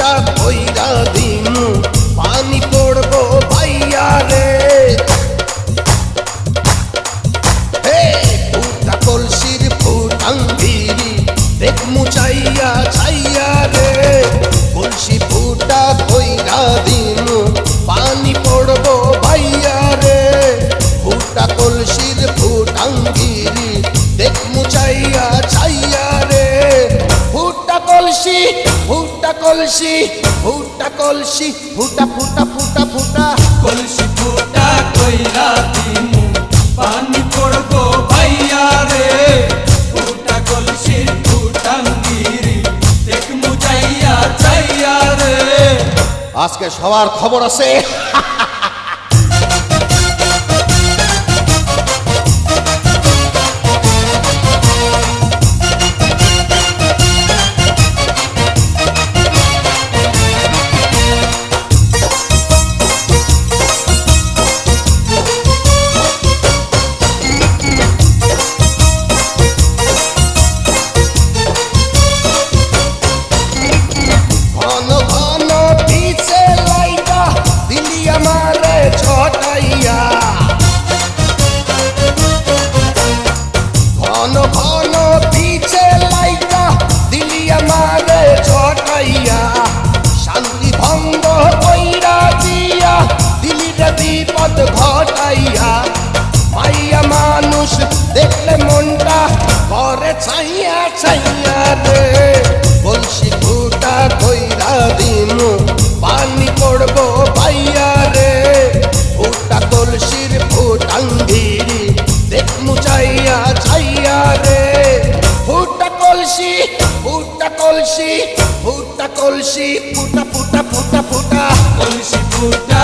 ফুটা কইরা দিমু পানি পড়বো ভাইয়া রে হে ফুটা কলসির ফুটাঙ্গিরি দেখমু চাইয়া চাইয়া রে কলসি ফুটা কইরা দিমু পানি পড়বো ভাইয়া রে ফুটা কলসির ফুটাঙ্গিরি দেখমু চাইয়া চাইয়া রে ফুটা কলসি ফুটা কলসি ফুটা কলসি ফুটা ফুটা ফুটা ফুটা কলসি ফুটা কইরা দিমু পানি পড়বো ভাইয়া রে ফুটা কলসির ফুটাঙ্গিরি দেখমু চাইয়া চাইয়া রে। আজকে সবার খবর আছে ঘন ঘন পিছে লাইটা দিলি আমারে ছটাইয়া ঘন ঘন পিছে লাইটা দিলি আমারে ছটাইয়া শান্তি ভঙ্গ কইরা দিয়া দিলি রে বিপদ ঘটাইয়া মাইয়া মানুষ দেখলে মনটা করে ছাইয়া ছাইয়া রে কলসি ফুটা কইরা দিমু পানি পড়বো ভাইয়া রে ফুটা কলসির ফুটাঙ্গিরি দেখমু চাইয়া চাইয়া রে ফুটা কলসি ফুটা কলসি ফুটা কলসি ফুটা ফুটা ফুটা ফুটা কলসি ফুটা